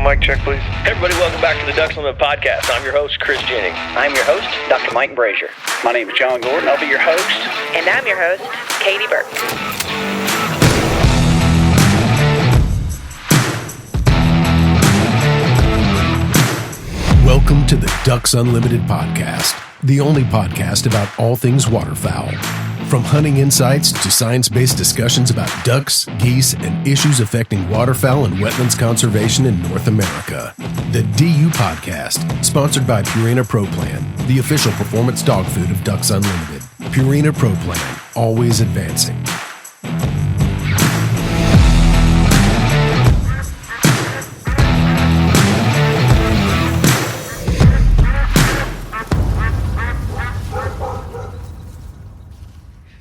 mic check, please. Hey everybody, welcome back to the Ducks Unlimited podcast. I'm your host, Chris Jennings. I'm your host, Dr. Mike Brasher. My name is John Gordon. I'll be your host. And I'm your host, Katie Burke. Welcome to the Ducks Unlimited podcast, the only podcast about all things waterfowl. From hunting insights to science-based discussions about ducks, geese, and issues affecting waterfowl and wetlands conservation in North America. The DU Podcast, sponsored by Purina Pro Plan, the official performance dog food of Ducks Unlimited. Purina Pro Plan, always advancing.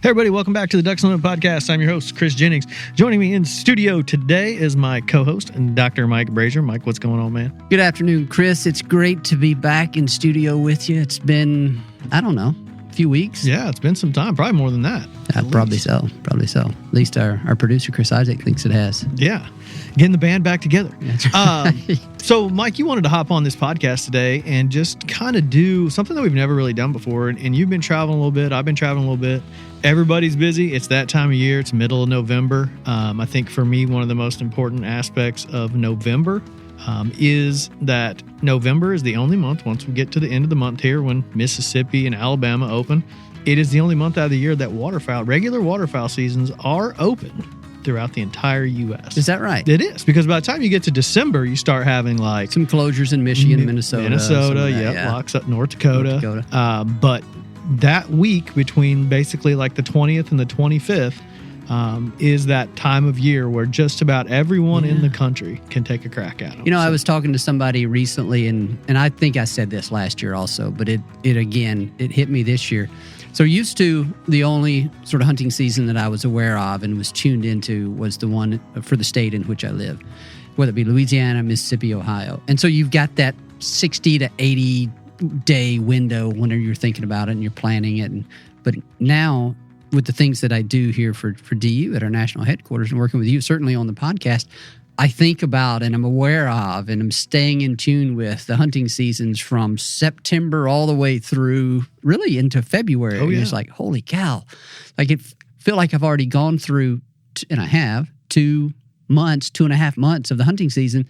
Hey everybody, welcome back to the Ducks Unlimited podcast. I'm your host, Chris Jennings. Joining me in studio today is my co-host, Dr. Mike Brasher. Mike, what's going on, man? Good afternoon, Chris. It's great to be back in studio with you. It's been, a few weeks. Yeah, it's been some time, probably more than that. Probably so. At least our producer, Chris Isaac, thinks it has. Yeah, getting the band back together. That's right. So, Mike, you wanted to hop on this podcast today and just kind of do something that we've never really done before. And you've been traveling a little bit. I've been traveling a little bit. Everybody's busy. It's that time of year. It's middle of November. I think for me, one of the most important aspects of November is that November is the only month, once we get to the end of the month here, when Mississippi and Alabama open, it is the only month out of the year that regular waterfowl seasons are open throughout the entire U.S. Is that right? It is, because by the time you get to December, you start having like some closures in Michigan, Minnesota, locks up North Dakota. But that week between basically like the 20th and the 25th is that time of year where just about everyone in the country can take a crack at them. I was talking to somebody recently, and I think I said this last year also, but it hit me this year. So used to, the only sort of hunting season that I was aware of and was tuned into was the one for the state in which I live, whether it be Louisiana, Mississippi, Ohio. And so you've got that 60 to 80 day window whenever you're thinking about it and you're planning it. But now, with the things that I do here for DU at our national headquarters and working with you, certainly on the podcast, I think about and I'm aware of and I'm staying in tune with the hunting seasons from September all the way through really into February. Oh, yeah. And it's like, holy cow. Like it feel like I've already gone through, and I have, 2.5 months of the hunting season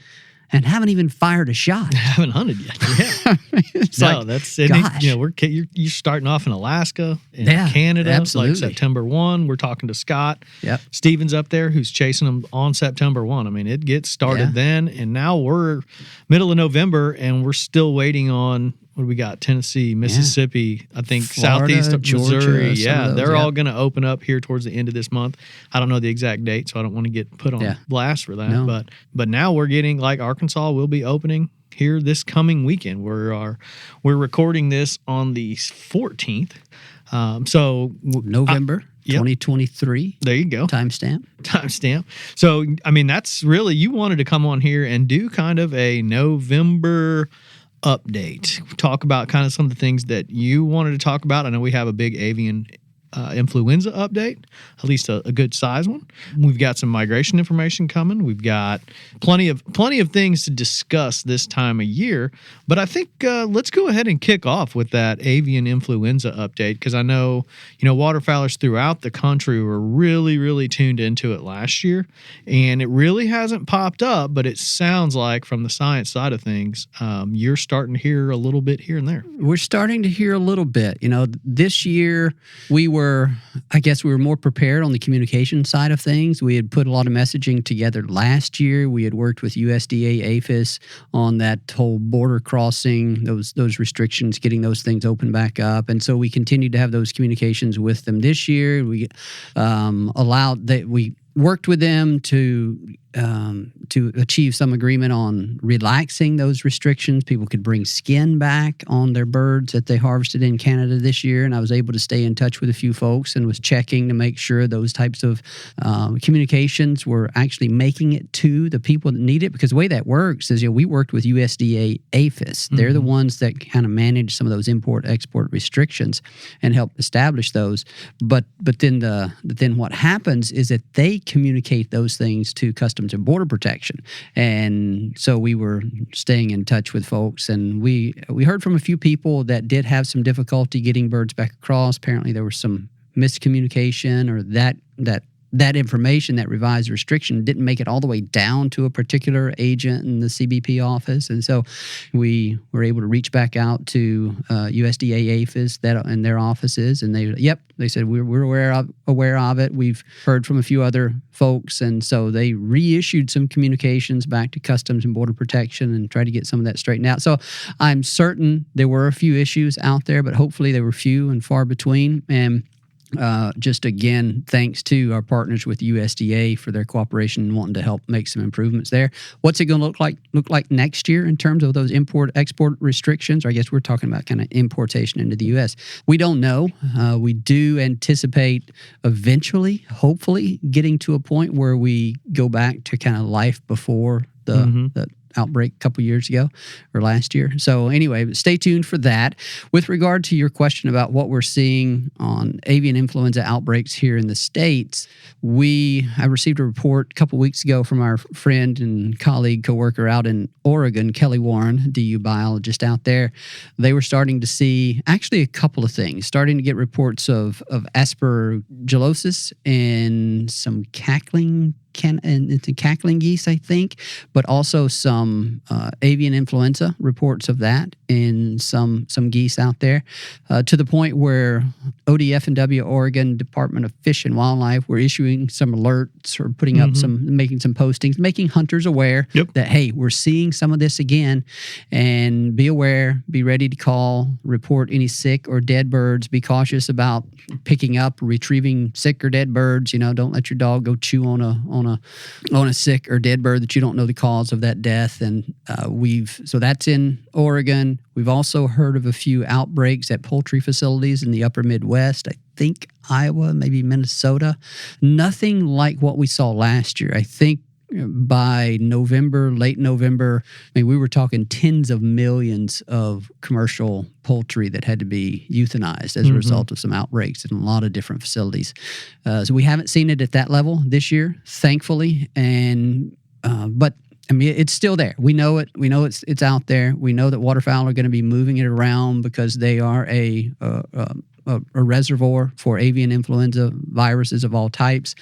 and haven't even fired a shot. I haven't hunted yet. Yeah. That's it. Gosh. You're starting off in Alaska and Canada. Absolutely. Like September 1. We're talking to Scott. Yep. Steven's up there who's chasing them on September 1. I mean, it gets started then, and now we're middle of November and we're still waiting on, what do we got? Tennessee, Mississippi, I think Florida, southeast of Georgia, Missouri. Yeah, those, they're all going to open up here towards the end of this month. I don't know the exact date, so I don't want to get put on blast for that. No. But now we're getting, like Arkansas will be opening here this coming weekend. We're recording this on the 14th. November 2023. There you go. Timestamp. So, I mean, that's really, you wanted to come on here and do kind of a November update. Talk about kind of some of the things that you wanted to talk about. I know we have a big avian influenza update, at least a good size one. We've got some migration information coming. We've got plenty of things to discuss this time of year. But I think let's go ahead and kick off with that avian influenza update, because I know waterfowlers throughout the country were really, really tuned into it last year, and it really hasn't popped up. But it sounds like from the science side of things, you're starting to hear a little bit here and there. We're starting to hear a little bit. This year we were more prepared on the communication side of things. We had put a lot of messaging together last year. We had worked with USDA APHIS on that whole border crossing, those restrictions, getting those things open back up. And so we continued to have those communications with them this year. We we worked with them to achieve some agreement on relaxing those restrictions. People could bring skin back on their birds that they harvested in Canada this year, and I was able to stay in touch with a few folks and was checking to make sure those types of communications were actually making it to the people that need it. Because the way that works is, we worked with USDA APHIS. They're the ones that kind of manage some of those import-export restrictions and help establish those. But then what happens is that they communicate those things to Customs and Border Protection. And so we were staying in touch with folks, and we heard from a few people that did have some difficulty getting birds back across. Apparently there was some miscommunication, or that information, that revised restriction, didn't make it all the way down to a particular agent in the CBP office. And so we were able to reach back out to USDA APHIS in their offices, and they said we're aware of it. We've heard from a few other folks, and so they reissued some communications back to Customs and Border Protection and tried to get some of that straightened out. So I'm certain there were a few issues out there, but hopefully they were few and far between. And just again, thanks to our partners with USDA for their cooperation and wanting to help make some improvements there. What's it going to look like next year in terms of those import-export restrictions? Or I guess we're talking about kind of importation into the U.S. We don't know. We do anticipate eventually, hopefully, getting to a point where we go back to kind of life before the outbreak a couple years ago or last year. So anyway, stay tuned for that. With regard to your question about what we're seeing on avian influenza outbreaks here in the States, I received a report a couple weeks ago from our friend and colleague, coworker out in Oregon, Kelly Warren, DU biologist out there. They were starting to see actually a couple of things, starting to get reports of aspergillosis and some cackling geese, I think, but also some avian influenza reports of that in some geese out there, to the point where ODF&W, Oregon Department of Fish and Wildlife, were issuing some alerts or putting up making some postings, making hunters aware that, hey, we're seeing some of this again, and be aware, be ready to call, report any sick or dead birds, be cautious about picking up, retrieving sick or dead birds. Don't let your dog go chew on a sick or dead bird that you don't know the cause of that death. And so that's in Oregon. We've also heard of a few outbreaks at poultry facilities in the upper Midwest. I think Iowa, maybe Minnesota. Nothing like what we saw last year. I think by late November, we were talking tens of millions of commercial poultry that had to be euthanized as a result of some outbreaks in a lot of different facilities. So we haven't seen it at that level this year, thankfully. But it's still there. We know it. We know it's out there. We know that waterfowl are going to be moving it around because they are a reservoir for avian influenza viruses of all types.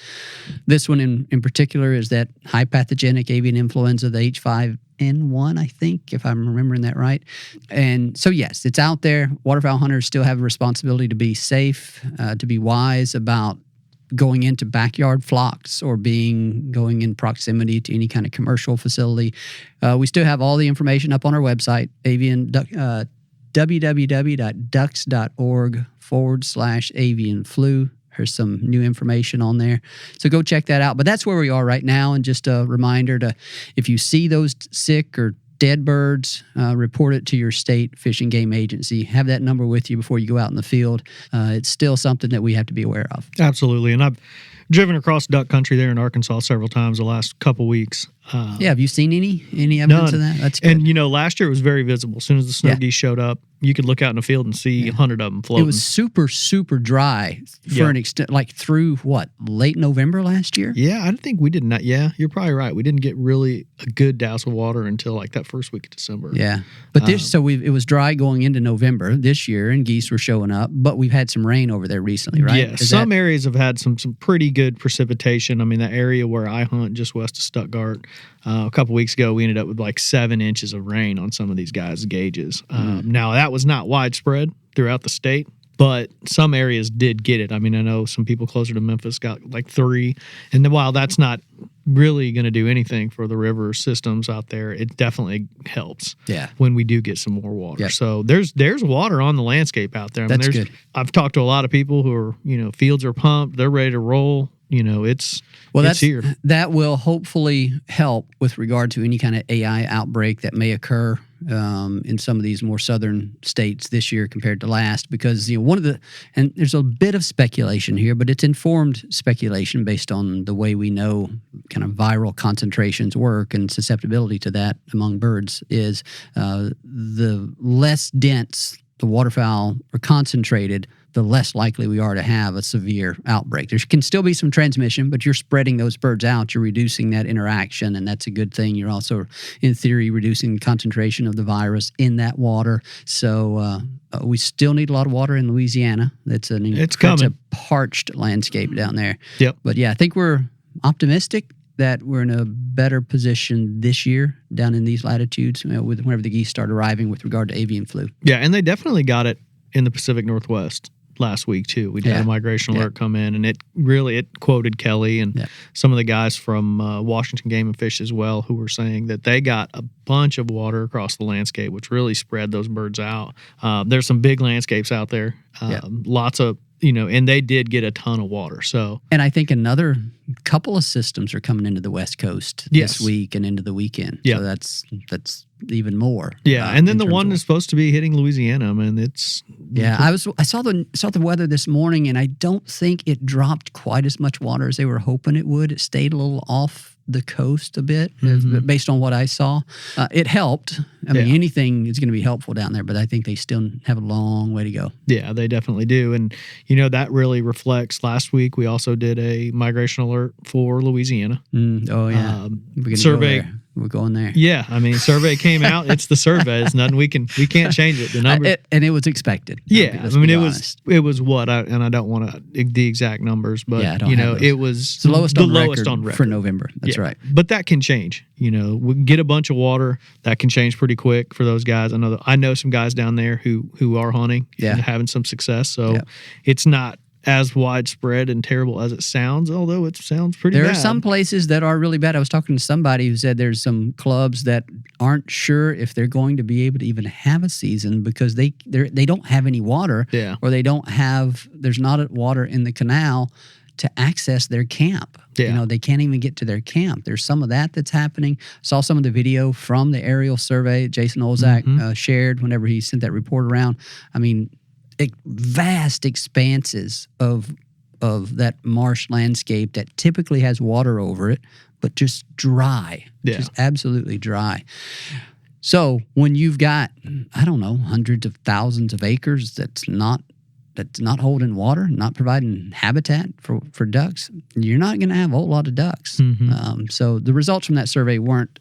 This one in particular is that high pathogenic avian influenza, the H5N1, I think, if I'm remembering that right. And so, yes, it's out there. Waterfowl hunters still have a responsibility to be safe, to be wise about going into backyard flocks or going in proximity to any kind of commercial facility. We still have all the information up on our website, www.ducks.org/avian flu. There's some new information on there. So go check that out. But that's where we are right now. And just a reminder if you see those sick or dead birds, report it to your state fish and game agency. Have that number with you before you go out in the field. It's still something that we have to be aware of. Absolutely. And I've driven across duck country there in Arkansas several times the last couple weeks. Have you seen any evidence of that? That's good. And last year it was very visible. As soon as the snow geese showed up, you could look out in the field and see 100 of them floating. It was super, super dry for an extent, like through late November last year? Yeah, I think we did not. Yeah, you're probably right. We didn't get really a good douse of water until that first week of December. Yeah. But it was dry going into November this year, and geese were showing up, but we've had some rain over there recently, right? Yeah, some areas have had some pretty good precipitation. That area where I hunt just west of Stuttgart, a couple weeks ago, we ended up with 7 inches of rain on some of these guys' gauges. Now, that was not widespread throughout the state, but some areas did get it. I know some people closer to Memphis got 3. And then while that's not really going to do anything for the river systems out there, it definitely helps when we do get some more water. Yep. So there's water on the landscape out there. That's good. I've talked to a lot of people who are, fields are pumped, they're ready to roll. It's here. That will hopefully help with regard to any kind of AI outbreak that may occur in some of these more southern states this year compared to last, because and there's a bit of speculation here, but it's informed speculation based on the way we know kind of viral concentrations work and susceptibility to that among birds is the less dense the waterfowl are concentrated, the less likely we are to have a severe outbreak. There can still be some transmission, but you're spreading those birds out. You're reducing that interaction, and that's a good thing. You're also, in theory, reducing the concentration of the virus in that water. So we still need a lot of water in Louisiana. It's a parched landscape down there. Yep. But yeah, I think we're optimistic that we're in a better position this year down in these latitudes whenever the geese start arriving with regard to avian flu. Yeah, and they definitely got it in the Pacific Northwest last week too. We had a migration alert come in, and it quoted Kelly and some of the guys from Washington Game and Fish as well, who were saying that they got a bunch of water across the landscape, which really spread those birds out. There's some big landscapes out there, lots of, and they did get a ton of water. So, and I think another couple of systems are coming into the West Coast this week and into the weekend. Yeah. So that's even more. Yeah, and then the one is supposed to be hitting Louisiana. I mean, it's I saw the weather this morning, and I don't think it dropped quite as much water as they were hoping it would. It stayed a little off the coast a bit, based on what I saw. It helped. I mean, anything is going to be helpful down there, but I think they still have a long way to go. Yeah, they definitely do. And, that really reflects. Last week, we also did a migration alert for Louisiana. Oh, yeah. Survey. We're going there. Yeah, I mean, survey came out. It's the survey. It's nothing we can't change it. The number, and it was expected. Yeah, I mean, it was what, and I don't want the exact numbers, but it was the lowest on record for November. That's right. But that can change. We get a bunch of water. That can change pretty quick for those guys. I know some guys down there who are hunting and having some success. So it's not as widespread and terrible as it sounds, although it sounds pretty bad. There are some places that are really bad. I was talking to somebody who said there's some clubs that aren't sure if they're going to be able to even have a season because they don't have any water, or there's not water in the canal to access their camp. Yeah. They can't even get to their camp. There's some of that's happening. Saw some of the video from the aerial survey Jason Olzak shared whenever he sent that report around. I mean, vast expanses of that marsh landscape that typically has water over it, but just dry, just absolutely dry. So when you've got, I don't know, hundreds of thousands of acres that's not holding water, not providing habitat for ducks, you're not going to have a whole lot of ducks. So the results from that survey weren't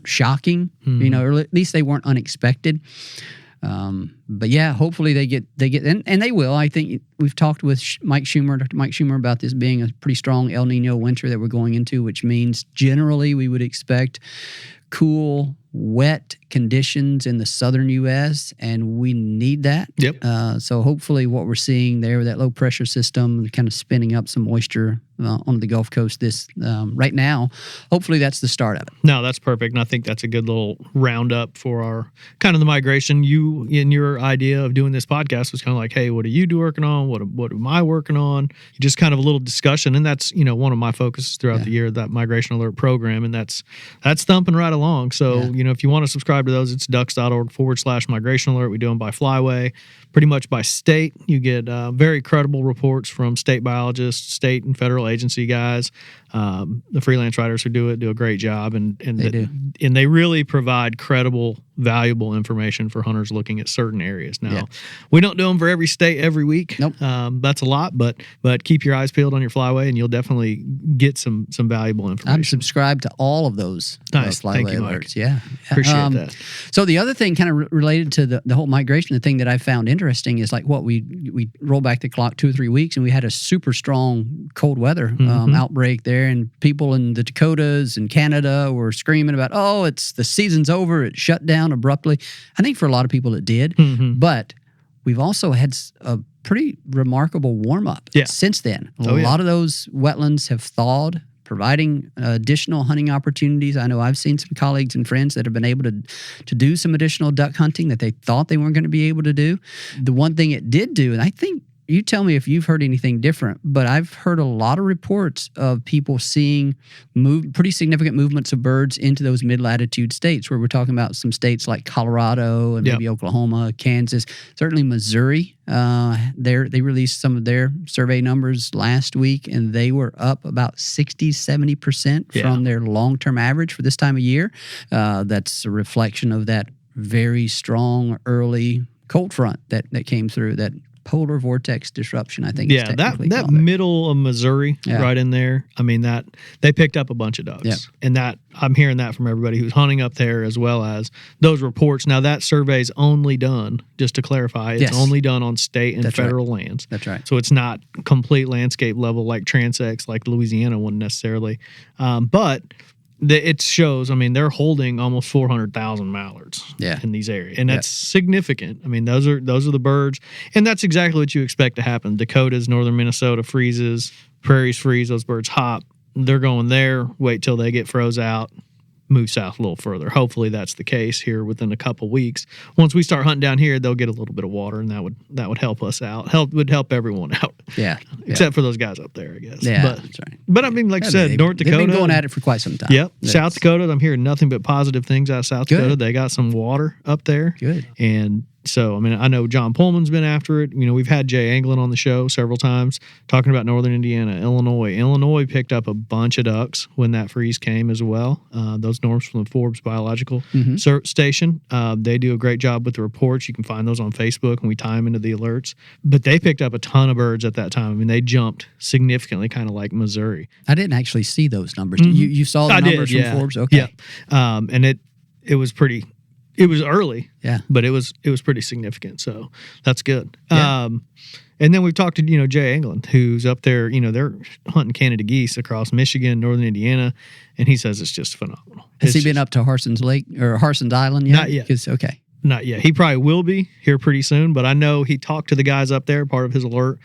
shocking, or at least they weren't unexpected. But yeah, hopefully they get, and they will. I think we've talked with Dr. Mike Schumer about this being a pretty strong El Nino winter that we're going into, which means generally we would expect cool, wet conditions in the southern U.S., and we need that. Yep. So hopefully what we're seeing there with that low pressure system kind of spinning up some moisture on the Gulf Coast right now, hopefully that's the start of it. No, that's perfect. And I think that's a good little roundup for our kind of the migration. You, in your idea of doing this podcast, was kind of like, hey, what are you working on? What am I working on? Just kind of a little discussion. And that's, one of my focuses throughout the year, that migration alert program. And that's thumping right along. So, if you want to subscribe to those, it's ducks.org/migration alert. We do them by flyway, pretty much by state. You get very credible reports from state biologists, state and federal agency guys. The freelance writers who do it do a great job, and they really provide credible, valuable information for hunters looking at certain areas. Now, we don't do them for every state every week. Nope. That's a lot, but keep your eyes peeled on your flyway, and you'll definitely get some valuable information. I'm subscribed to all of those flyway Thank you, alerts. Mike. Yeah, appreciate that. So the other thing, kind of related to the whole migration, the thing that I found interesting is like we roll back the clock 2 or 3 weeks, and we had a super strong cold weather outbreak there. And people in the Dakotas and Canada were screaming about, it's the season's over. It shut down abruptly. I think for a lot of people it did. But we've also had a pretty remarkable warm-up since then. A lot of those wetlands have thawed, providing additional hunting opportunities. I know I've seen some colleagues and friends that have been able to do some additional duck hunting that they thought they weren't going to be able to do. The one thing it did do, and I think you tell me if you've heard anything different, but I've heard a lot of reports of people seeing pretty significant movements of birds into those mid-latitude states, where we're talking about some states like Colorado and maybe Oklahoma, Kansas, certainly Missouri. They released some of their survey numbers last week, and they were up about 60-70% from their long-term average for this time of year. That's a reflection of that very strong early cold front that came through that polar vortex disruption, I think. Yeah, that middle of Missouri, right in there. I mean, that they picked up a bunch of ducks, and that I'm hearing that from everybody who's hunting up there, as well as those reports. Now, that survey's only done, just to clarify, it's only done on state and federal lands. That's right. So it's not complete landscape level like transects, like Louisiana one necessarily, but. It shows, I mean, they're holding almost 400,000 mallards in these areas. And that's significant. I mean, those are the birds. And that's exactly what you expect to happen. Dakotas, northern Minnesota freezes, prairies freeze, those birds hop. They're going there, wait till they get froze out, move south a little further. Hopefully that's the case here within a couple weeks. Once we start hunting down here, they'll get a little bit of water, and that would help us out. Would help everyone out. Yeah. Except for those guys up there, I guess. Yeah, but, that's right. But I mean, like I said, North Dakota. They've been going at it for quite some time. Yep. South Dakota, I'm hearing nothing but positive things out of South Dakota. They got some water up there. Good. And so, I mean, I know John Pullman's been after it. You know, we've had Jay Anglin on the show several times talking about northern Indiana, Illinois. Illinois picked up a bunch of ducks when that freeze came as well. Those norms from the Forbes Biological Station. They do a great job with the reports. You can find those on Facebook, and we tie them into the alerts. But they picked up a ton of birds at that time. I mean, they jumped significantly, kind of like Missouri. I didn't actually see those numbers. You saw the numbers from Forbes? Okay. Yeah. And it was pretty... It was early, but it was pretty significant, so that's good. Yeah. And then we've talked to Jay Anglin, who's up there. They're hunting Canada geese across Michigan, northern Indiana, and he says it's just phenomenal. Has he been up to Harson's Lake or Harson's Island yet? Not yet. Okay. Not yet. He probably will be here pretty soon, but I know he talked to the guys up there, part of his alert.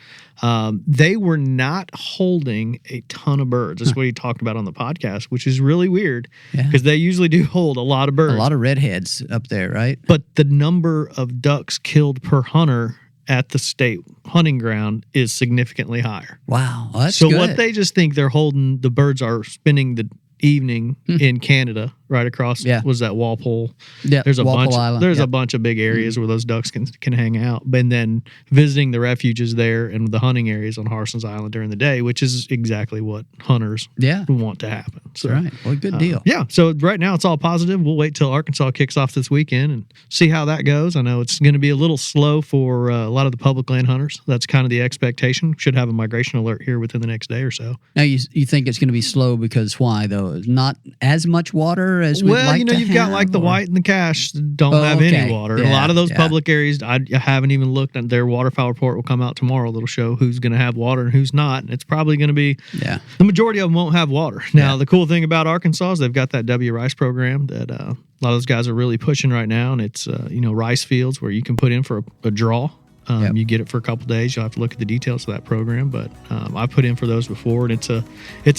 They were not holding a ton of birds. That's what he talked about on the podcast, which is really weird because they usually do hold a lot of birds. A lot of redheads up there, right? But the number of ducks killed per hunter at the state hunting ground is significantly higher. Wow. Well, that's so good. What they just think they're holding, the birds are spending the evening in Canada, right across was that Walpole. Yeah, there's a Walpole bunch. Island. There's a bunch of big areas where those ducks can hang out. And then visiting the refuges there and the hunting areas on Harson's Island during the day, which is exactly what hunters want to happen. So, right. Well, good deal. Yeah. So right now it's all positive. We'll wait till Arkansas kicks off this weekend and see how that goes. I know it's going to be a little slow for a lot of the public land hunters. That's kind of the expectation. Should have a migration alert here within the next day or so. Now you think it's going to be slow because why though? Not as much water as we'd like to you've got like the white and the cache don't have any water. A lot of those public areas, I haven't even looked at their waterfowl report. Will come out tomorrow. That'll show who's going to have water and who's not. And it's probably going to be the majority of them won't have water. Now, the cool thing about Arkansas is they've got that W Rice program that a lot of those guys are really pushing right now. And it's, rice fields where you can put in for a draw. You get it for a couple of days. You'll have to look at the details of that program, but I put in for those before, and it's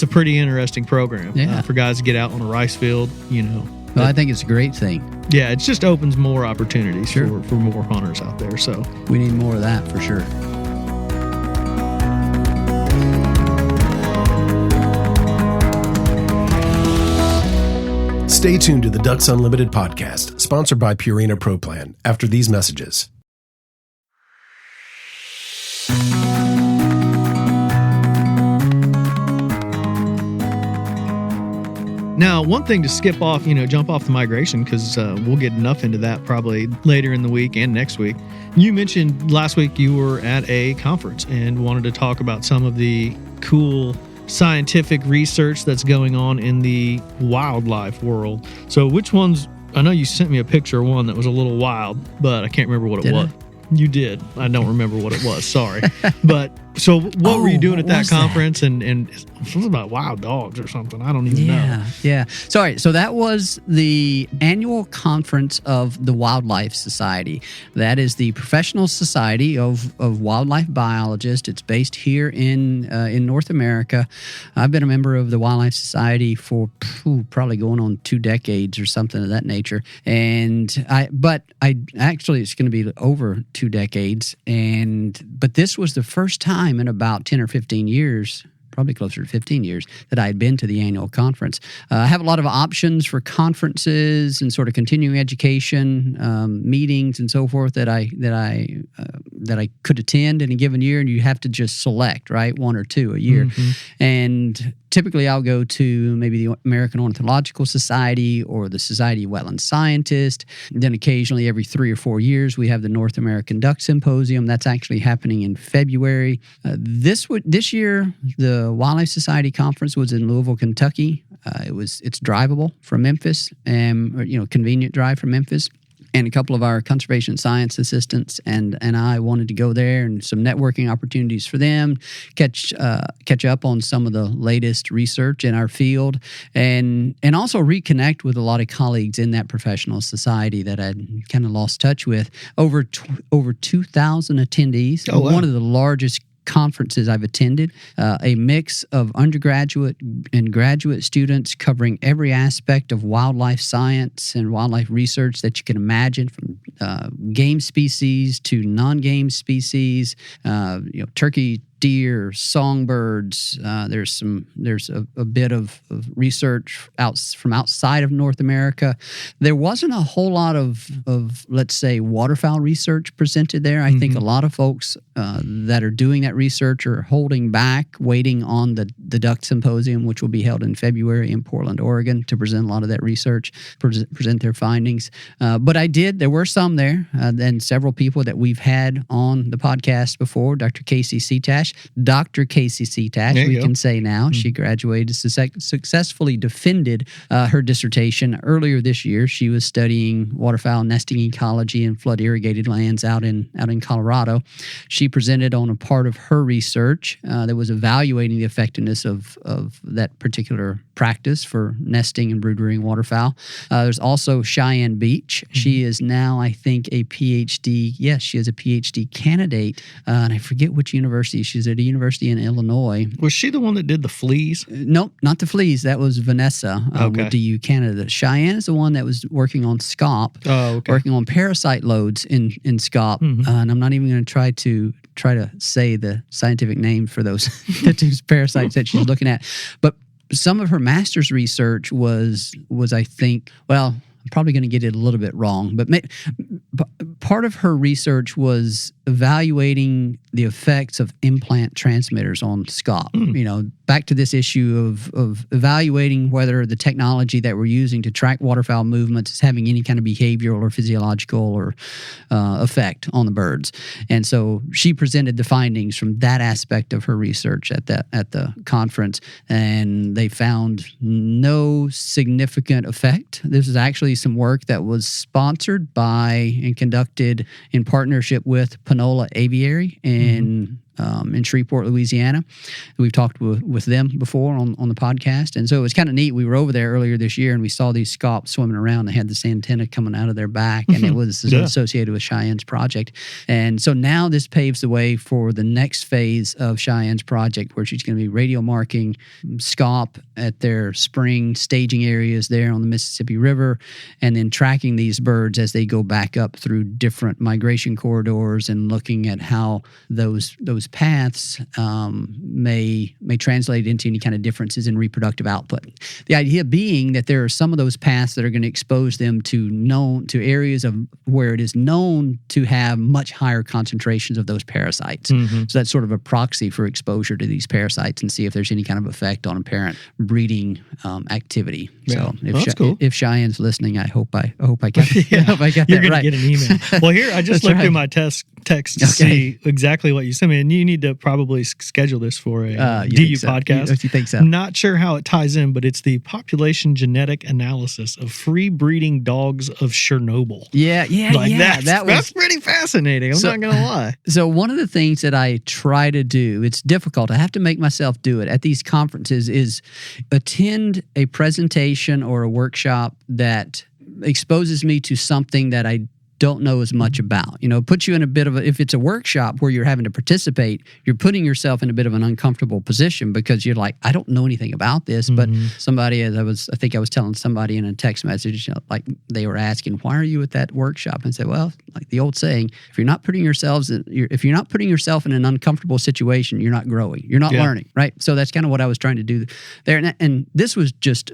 a pretty interesting program for guys to get out on a rice field. Well, I think it's a great thing. Yeah, it just opens more opportunities for more hunters out there. So we need more of that for sure. Stay tuned to the Ducks Unlimited podcast, sponsored by Purina Pro Plan, after these messages. Now, one thing to skip off, jump off the migration, because we'll get enough into that probably later in the week and next week. You mentioned last week you were at a conference and wanted to talk about some of the cool scientific research that's going on in the wildlife world. So which ones, I know you sent me a picture of one that was a little wild, but I can't remember what it was. You did. I don't remember what it was. Sorry. But so what were you doing at that conference? And something about wild dogs or something. I don't even know. Yeah. Sorry. So that was the annual conference of the Wildlife Society. That is the professional society of wildlife biologists. It's based here in North America. I've been a member of the Wildlife Society for probably going on 2 decades or something of that nature. And actually it's going to be over 2 decades. But this was the first time in about 10 or 15 years, probably closer to 15 years, that I had been to the annual conference. I have a lot of options for conferences and sort of continuing education meetings and so forth that I could attend in a given year, and you have to just select, right, 1 or 2 a year. And typically I'll go to maybe the American Ornithological Society or the Society of Wetland Scientists. Then occasionally every 3 or 4 years, we have the North American Duck Symposium. That's actually happening in February. This year, the Wildlife Society Conference was in Louisville, Kentucky. It's drivable from Memphis, and convenient drive from Memphis. And a couple of our conservation science assistants and I wanted to go there, and some networking opportunities for them, catch up on some of the latest research in our field, and also reconnect with a lot of colleagues in that professional society that I'd kind of lost touch with. Over 2,000 attendees. Oh, wow. One of the largest conferences I've attended, a mix of undergraduate and graduate students covering every aspect of wildlife science and wildlife research that you can imagine, from game species to non-game species, turkey, deer, songbirds. There's a bit of research from outside of North America. There wasn't a whole lot of let's say waterfowl research presented there. I think a lot of folks that are doing that research are holding back, waiting on the Duck Symposium, which will be held in February in Portland, Oregon, to present a lot of that research, present their findings. But there were some there, and several people that we've had on the podcast before. Dr. Casey Seatash, Dr. Casey Seatash, we can say now. She graduated, successfully defended her dissertation earlier this year. She was studying waterfowl nesting ecology in flood irrigated lands out in Colorado. She presented on a part of her research that was evaluating the effectiveness of that particular practice for nesting and brood rearing waterfowl. There's also Cheyenne Beach. She is now, I think, a PhD. Yes, she is a PhD candidate, and I forget which university. She's at a university in Illinois. Was she the one that did the fleas? Nope, not the fleas. That was Vanessa with DU Canada. Cheyenne is the one that was working on SCOP, working on parasite loads in SCOP. And I'm not even going to try to say the scientific name for those parasites that she's looking at. But some of her master's research was I think, well, I'm probably going to get it a little bit wrong, but part of her research was evaluating the effects of implant transmitters on SCOP. Back to this issue of evaluating whether the technology that we're using to track waterfowl movements is having any kind of behavioral or physiological or effect on the birds. And so she presented the findings from that aspect of her research at the conference, and they found no significant effect. This is actually some work that was sponsored by and conducted in partnership with Panola Aviary in Shreveport, Louisiana. We've talked with them before on the podcast. And so it was kind of neat. We were over there earlier this year, and we saw these scops swimming around. They had this antenna coming out of their back, and it was associated with Cheyenne's project. And so now this paves the way for the next phase of Cheyenne's project, where she's going to be radio marking scop at their spring staging areas there on the Mississippi River, and then tracking these birds as they go back up through different migration corridors and looking at how those paths may translate into any kind of differences in reproductive output. The idea being that there are some of those paths that are going to expose them to areas of where it is known to have much higher concentrations of those parasites. So that's sort of a proxy for exposure to these parasites, and see if there's any kind of effect on apparent breeding activity. So if Cheyenne's listening, I hope I got that You're going right. to get an email. Well, here I just looked through my text to see exactly what you sent me, and you need to probably schedule this for a DU podcast. You think so? Not sure how it ties in, but it's the population genetic analysis of free breeding dogs of Chernobyl. That's pretty fascinating. I'm not going to lie. So one of the things that I try to do, it's difficult, I have to make myself do it at these conferences, is attend a presentation or a workshop that exposes me to something that I don't know as much about. Puts you in a bit of if it's a workshop where you're having to participate, you're putting yourself in a bit of an uncomfortable position, because you're like, I don't know anything about this. But somebody, I think I was telling somebody in a text message, like they were asking, why are you at that workshop? And say, well, like the old saying, if you're not putting yourself in an uncomfortable situation, you're not growing, you're not learning, right? So that's kind of what I was trying to do there. And this was just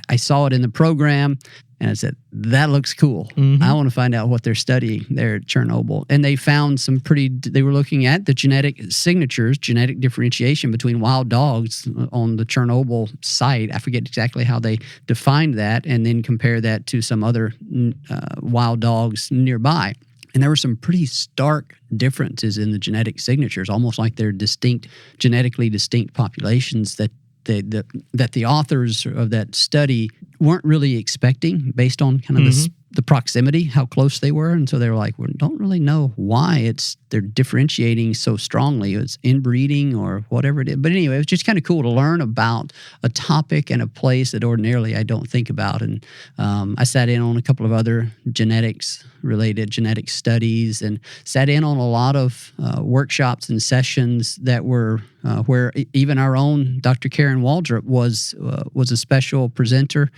I saw it in the program. And I said, that looks cool. I want to find out what they're studying there at Chernobyl. And they found they were looking at the genetic signatures, genetic differentiation between wild dogs on the Chernobyl site. I forget exactly how they defined that, and then compare that to some other wild dogs nearby. And there were some pretty stark differences in the genetic signatures, almost like they're genetically distinct populations that the authors of that study weren't really expecting based on kind of the proximity, how close they were. And so they were like, we don't really know why they're differentiating so strongly. It's inbreeding or whatever it is. But anyway, it was just kind of cool to learn about a topic and a place that ordinarily I don't think about. And I sat in on a couple of other genetics-related genetic studies and sat in on a lot of workshops and sessions that were where even our own Dr. Karen Waldrop was a special presenter.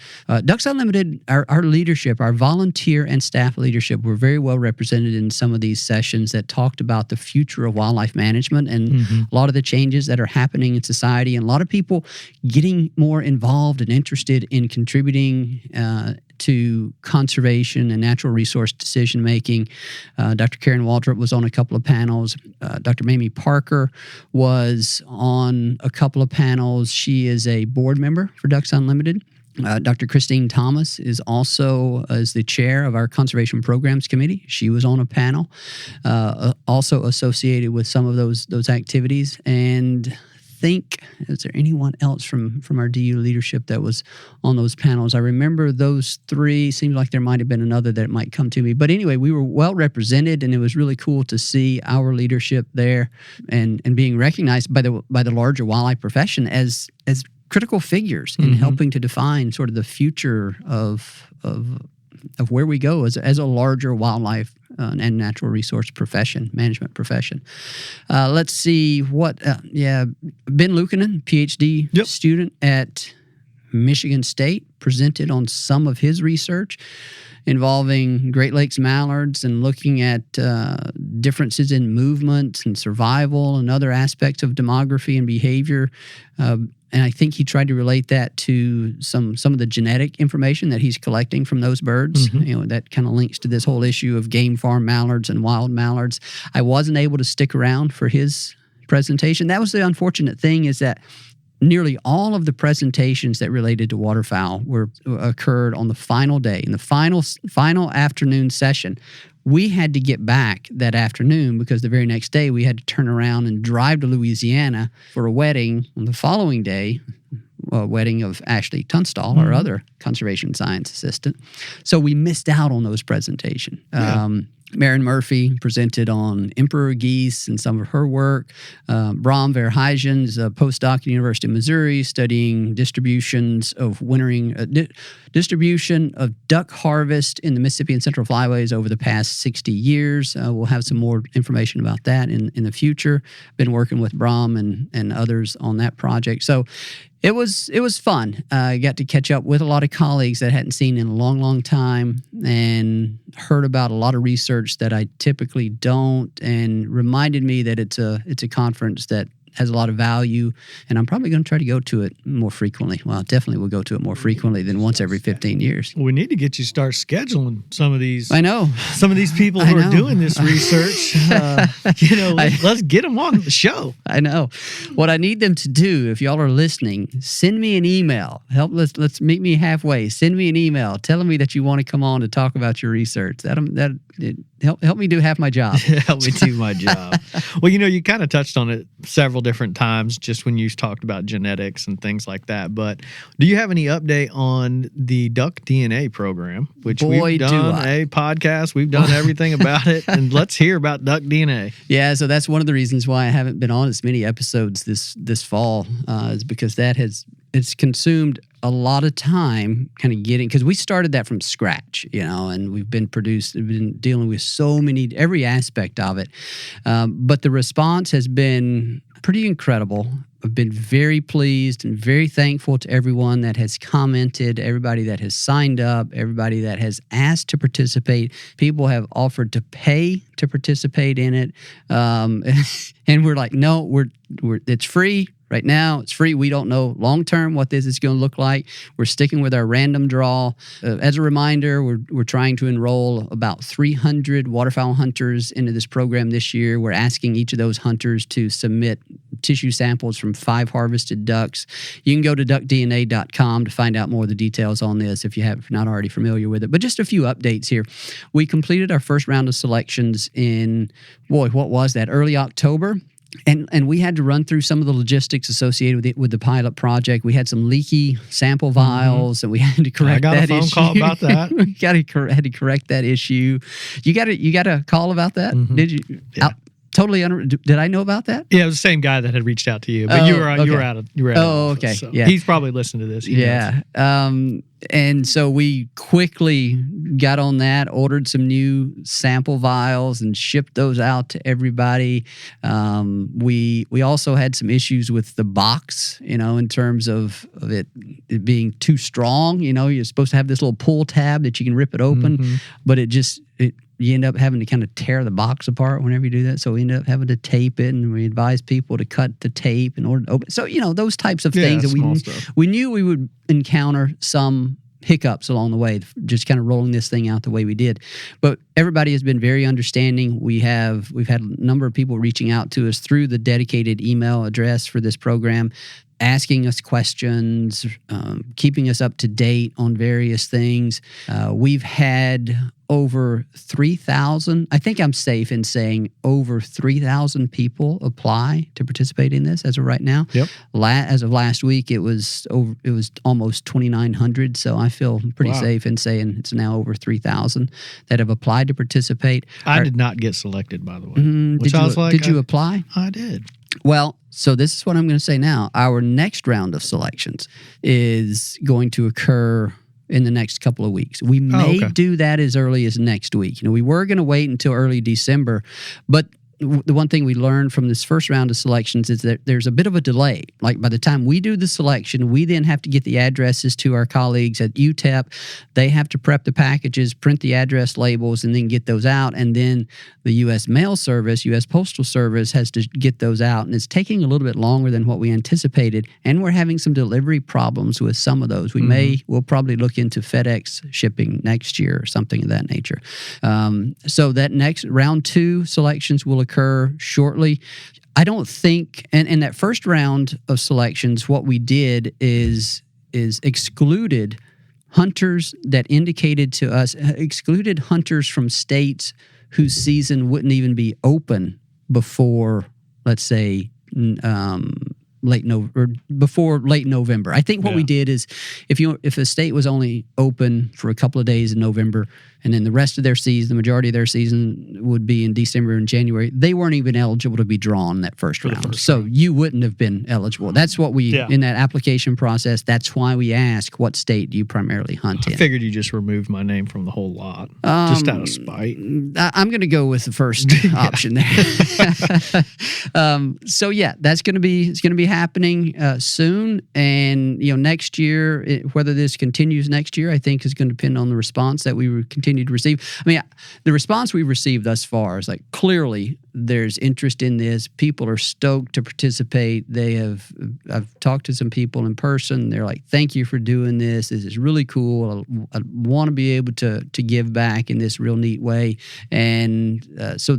Ducks Unlimited, our leadership, our volunteer and staff leadership were very well represented in some of these sessions that talked about the future of wildlife management and a lot of the changes that are happening in society, and a lot of people getting more involved and interested in contributing to conservation and natural resource decision making. Dr. Karen Waldrop was on a couple of panels. Dr. Mamie Parker was on a couple of panels. She is a board member for Ducks Unlimited. Dr. Christine Thomas is also as the chair of our Conservation Programs Committee. She was on a panel, also associated with some of those activities. And is there anyone else from our DU leadership that was on those panels? I remember those three. Seems like there might have been another that might come to me. But anyway, we were well represented, and it was really cool to see our leadership there and being recognized by the larger wildlife profession as critical figures in helping to define sort of the future of where we go as a larger wildlife and natural resource management profession. Let's see what, Ben Luukkonen, PhD student at Michigan State, presented on some of his research involving Great Lakes mallards and looking at differences in movement and survival and other aspects of demography and behavior. And I think he tried to relate that to some of the genetic information that he's collecting from those birds. That kind of links to this whole issue of game farm mallards and wild mallards. I wasn't able to stick around for his presentation. That was the unfortunate thing, is that nearly all of the presentations that related to waterfowl occurred on the final day, in the final afternoon session. We had to get back that afternoon because the very next day we had to turn around and drive to Louisiana for a wedding on the following day, a wedding of Ashley Tunstall, our other conservation science assistant. So we missed out on those presentations. Maren Murphy presented on emperor geese and some of her work. Bram Verheijen is a postdoc at the University of Missouri studying distributions of distribution of duck harvest in the Mississippi and Central Flyways over the past 60 years. We'll have some more information about that in the future. Been working with Bram and others on that project. So it was fun. I got to catch up with a lot of colleagues that I hadn't seen in a long, long time and heard about a lot of research that I typically don't, and reminded me that it's a conference that has a lot of value, and I'm probably going to try to go to it more frequently. Well, definitely will go to it more frequently than once every 15 years. We need to get you start scheduling some of these. I know. Some of these people who are doing this research. Let's get them on the show. I know. What I need them to do, if y'all are listening, send me an email. Let's meet me halfway. Send me an email telling me that you want to come on to talk about your research. Help me do half my job. Help me do my job. Well, you kind of touched on it several different times just when you talked about genetics and things like that. But do you have any update on the duckDNA program, which we've done a podcast? We've done everything about it. And let's hear about duckDNA. Yeah, so that's one of the reasons why I haven't been on as many episodes this fall, is because it's consumed a lot of time kind of because we started that from scratch, and we've been dealing with every aspect of it. But the response has been pretty incredible. I've been very pleased and very thankful to everyone that has commented, everybody that has signed up, everybody that has asked to participate. People have offered to pay to participate in it. And we're like, no, it's free. Right now, it's free. We don't know long-term what this is going to look like. We're sticking with our random draw. As a reminder, we're trying to enroll about 300 waterfowl hunters into this program this year. We're asking each of those hunters to submit tissue samples from 5 harvested ducks. You can go to duckDNA.com to find out more of the details on this if you're not already familiar with it. But just a few updates here. We completed our first round of selections in, what was that, early October? And we had to run through some of the logistics associated with the pilot project. We had some leaky sample vials, and we had to correct that issue. I got a phone call about that. We had to correct that issue. You got a call about that? Mm-hmm. Did you? Yeah. Did I know about that? Yeah, it was the same guy that had reached out to you, but you were out of. Oh, office, okay. so Yeah. He's probably listened to this. He knows. And so we quickly got on that, ordered some new sample vials, and shipped those out to everybody. We also had some issues with the box, in terms of it being too strong. You're supposed to have this little pull tab that you can rip it open, but you end up having to kind of tear the box apart whenever you do that. So we ended up having to tape it, and we advised people to cut the tape in order to open. So, those types of things that we knew we would encounter some hiccups along the way, just kind of rolling this thing out the way we did. But everybody has been very understanding. We've had a number of people reaching out to us through the dedicated email address for this program, asking us questions, keeping us up to date on various things. We've had over 3,000, I think I'm safe in saying over 3,000 people apply to participate in this as of right now. Yep. As of last week, it was almost 2,900. So I feel pretty safe in saying it's now over 3,000 that have applied to participate. I did not get selected, by the way. Did you apply? I did. Well, so this is what I'm going to say now. Our next round of selections is going to occur in the next couple of weeks. We may do that as early as next week. We were going to wait until early December, but the one thing we learned from this first round of selections is that there's a bit of a delay. Like by the time we do the selection, we then have to get the addresses to our colleagues at UTEP. They have to prep the packages, print the address labels, and then get those out. And then the U.S. Mail Service, U.S. Postal Service has to get those out. And it's taking a little bit longer than what we anticipated. And we're having some delivery problems with some of those. We'll probably look into FedEx shipping next year or something of that nature. So that next round 2 selections will occur shortly. I don't think, and in that first round of selections, what we did is excluded hunters that indicated to us, excluded hunters from states whose season wouldn't even be open before, let's say, before late November. I think what we did is if a state was only open for a couple of days in November, and then the rest of their season, the majority of their season would be in December and January, they weren't even eligible to be drawn that first round. So you wouldn't have been eligible. That's what we, in that application process, that's why we ask, what state do you primarily hunt in? I figured you just removed my name from the whole lot, just out of spite. I'm going to go with the first option there. So yeah, it's going to be happening soon. And next year, whether this continues next year, I think is going to depend on the response that we continue to receive. I mean, the response we've received thus far is like, clearly there's interest in this. People are stoked to participate. I've talked to some people in person. They're like, thank you for doing this. This is really cool. I want to be able to give back in this real neat way. And so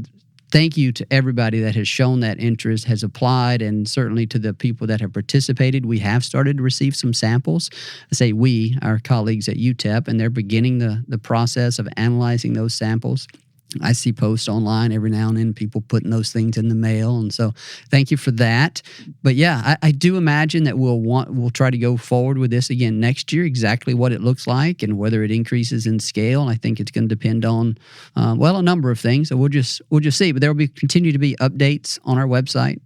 thank you to everybody that has shown that interest, has applied, and certainly to the people that have participated. We have started to receive some samples. I say we, our colleagues at UTEP, and they're beginning the process of analyzing those samples. I see posts online every now and then, people putting those things in the mail, and so thank you for that. But yeah, I do imagine that we'll try to go forward with this again next year. Exactly what it looks like and whether it increases in scale, and I think it's going to depend on a number of things. So we'll just see. But there will continue to be updates on our website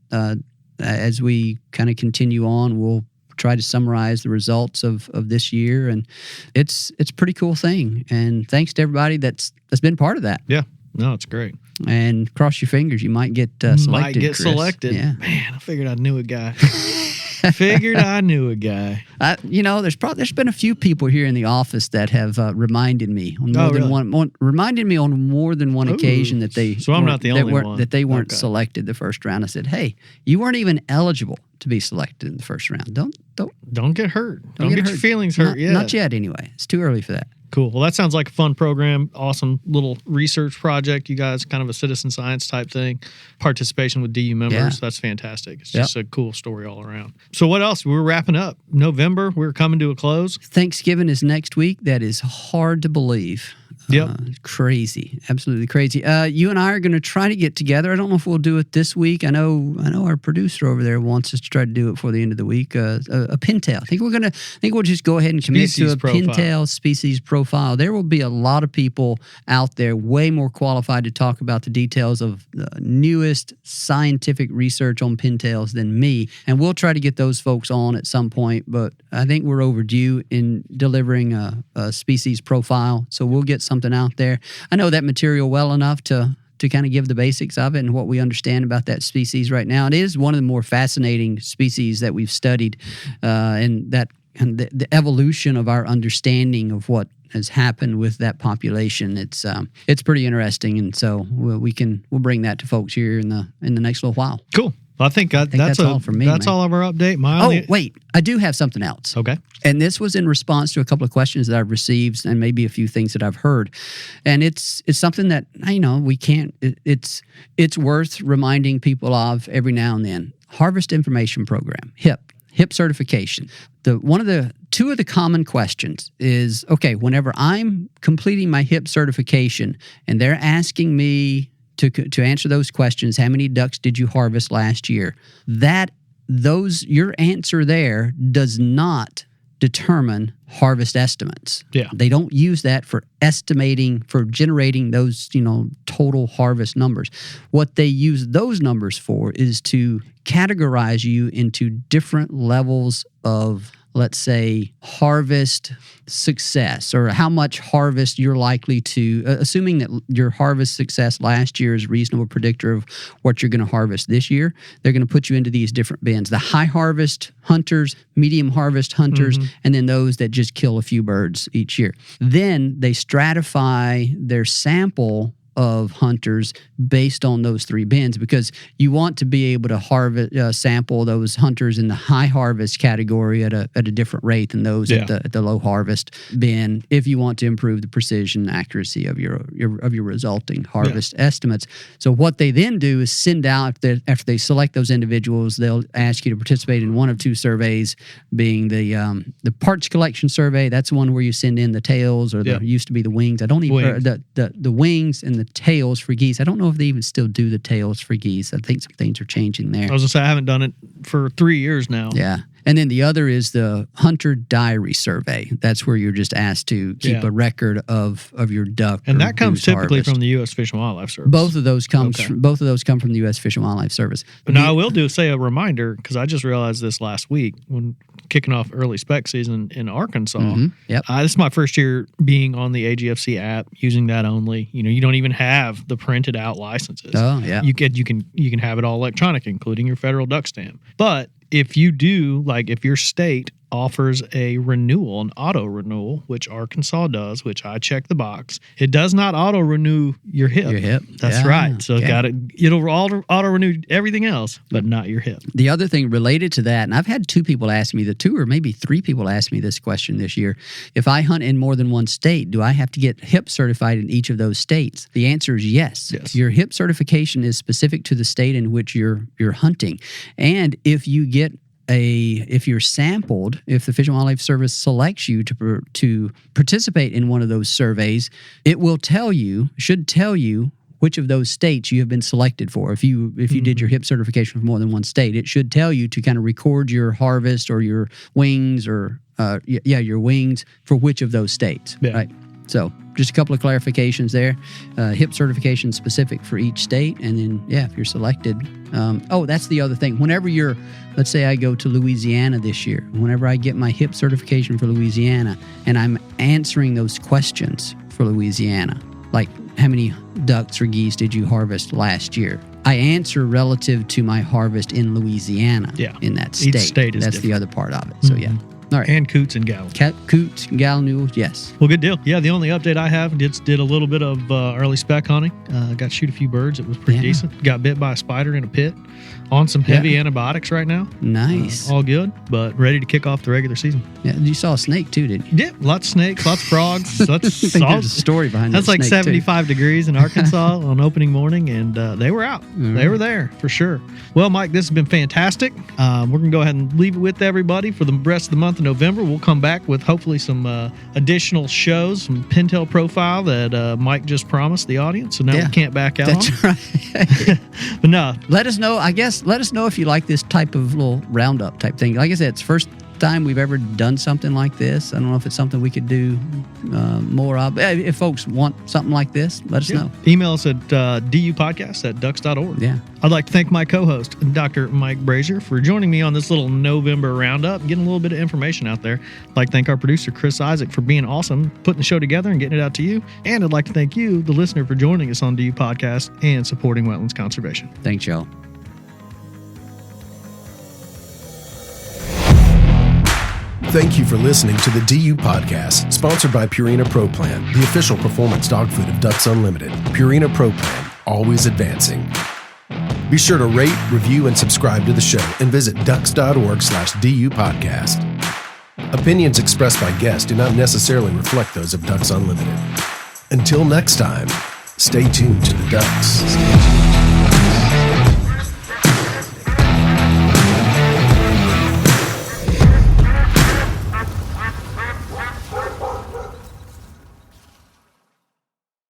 as we kind of continue on. We'll try to summarize the results of this year, and it's a pretty cool thing. And thanks to everybody that's been part of that. Yeah, no, it's great. And cross your fingers, you might get selected. Might get Chris. selected. Yeah. Man, I figured I knew a guy. Figured I knew a guy. There's been a few people here in the office that have reminded me on more than one occasion that they. So I'm not the only one. That they weren't selected the first round. I said, hey, you weren't even eligible to be selected in the first round. Don't get hurt. Don't get your feelings hurt yet. Not yet, anyway. It's too early for that. Cool. Well, that sounds like a fun program. Awesome little research project. You guys, kind of a citizen science type thing. Participation with DU members. Yeah. That's fantastic. It's just a cool story all around. So what else? We're wrapping up. November, we're coming to a close. Thanksgiving is next week. That is hard to believe. Yep. Crazy. Absolutely crazy. You and I are going to try to get together. I don't know if we'll do it this week. I know our producer over there wants us to try to do it before the end of the week. A pintail. I think we'll just go ahead and commit to a pintail species profile. There will be a lot of people out there way more qualified to talk about the details of the newest scientific research on pintails than me. And we'll try to get those folks on at some point. But I think we're overdue in delivering a species profile. So we'll get something out there. I know that material well enough to kind of give the basics of it and what we understand about that species right now. It is one of the more fascinating species that we've studied, and the evolution of our understanding of what has happened with that population. It's pretty interesting, and so we'll bring that to folks here in the next little while. Cool. Well, I think that's all for me. That's all of our update. Wait, I do have something else. Okay. And this was in response to a couple of questions that I've received and maybe a few things that I've heard. And it's something that, we can't, it's worth reminding people of every now and then. Harvest Information Program, HIP certification. Two of the common questions is, okay, whenever I'm completing my HIP certification and they're asking me to answer those questions, how many ducks did you harvest last year? Your answer there does not determine harvest estimates. Yeah. They don't use that for generating those, total harvest numbers. What they use those numbers for is to categorize you into different levels of, let's say, harvest success, or how much harvest you're likely to, assuming that your harvest success last year is a reasonable predictor of what you're going to harvest this year, they're going to put you into these different bins. The high harvest hunters, medium harvest hunters, and then those that just kill a few birds each year. Then they stratify their sample of hunters based on those three bins, because you want to be able to harvest sample those hunters in the high harvest category at a different rate than those at the low harvest bin, if you want to improve the precision and accuracy of your resulting harvest estimates. So what they then do is send out, after they select those individuals, they'll ask you to participate in one of two surveys, being the parts collection survey. That's one where you send in the tails, or there used to be the wings. I don't even the wings and the tails for geese. I don't know if they even still do the tails for geese. I think some things are changing there. I was going to say, I haven't done it for 3 years now. Yeah. And then the other is the hunter diary survey. That's where you're just asked to keep a record of your duck. And that comes typically from the U.S. Fish and Wildlife Service. Both of those come from the U.S. Fish and Wildlife Service. But now I will say a reminder, because I just realized this last week when kicking off early spec season in Arkansas. Yep. This is my first year being on the AGFC app, using that only. You don't even have the printed out licenses. Oh, yeah. You can have it all electronic, including your federal duck stamp. But if you do, if your state offers a renewal, an auto renewal, which Arkansas does, which I check the box, it does not auto renew your HIP. Your HIP. That's right. So it'll auto renew everything else, but not your HIP. The other thing related to that, and I've had two people ask me, two or maybe three people ask me this question this year. If I hunt in more than one state, do I have to get HIP certified in each of those states? The answer is yes. Your HIP certification is specific to the state in which you're hunting. And if you're sampled, if the Fish and Wildlife Service selects you to participate in one of those surveys, it should tell you which of those states you have been selected for. If you did your HIP certification for more than one state, it should tell you to kind of record your harvest or your wings your wings for which of those states, right? So just a couple of clarifications there. HIP certification specific for each state. And then, if you're selected. That's the other thing. Whenever let's say I go to Louisiana this year, whenever I get my HIP certification for Louisiana and I'm answering those questions for Louisiana, like how many ducks or geese did you harvest last year? I answer relative to my harvest in Louisiana. Yeah. In that Each state. state is That's the different. other part of it. So yeah. All right. And coots and gals. Coots, gallinules, yes. Well, good deal. Yeah, the only update I have did a little bit of early spec hunting. Got to shoot a few birds. It was pretty decent. Got bit by a spider in a pit. On some heavy antibiotics right now. Nice. All good, but ready to kick off the regular season. Yeah, you saw a snake too, didn't you? Yeah, lots of snakes, lots of frogs. That's I think there's a story behind That's that like snake, 75 degrees in Arkansas on opening morning, and they were out. They were there for sure. Well, Mike, this has been fantastic. We're going to go ahead and leave it with everybody for the rest of the month of November. We'll come back with hopefully some additional shows, some pintail profile that Mike just promised the audience, so now we can't back out That's on. right. But no. Let us know, let us know if you like this type of little roundup type thing. Like I said, it's the first time we've ever done something like this. I don't know if it's something we could do more of. If folks want something like this, let us know. Email us at dupodcast@ducks.org. Yeah. I'd like to thank my co-host, Dr. Mike Brasher, for joining me on this little November roundup, getting a little bit of information out there. I'd like to thank our producer, Chris Isaac, for being awesome, putting the show together and getting it out to you. And I'd like to thank you, the listener, for joining us on DU Podcast and supporting wetlands conservation. Thanks, y'all. Thank you for listening to the DU Podcast, sponsored by Purina Pro Plan, the official performance dog food of Ducks Unlimited. Purina Pro Plan, always advancing. Be sure to rate, review, and subscribe to the show, and visit ducks.org/DU Podcast. Opinions expressed by guests do not necessarily reflect those of Ducks Unlimited. Until next time, stay tuned to the Ducks.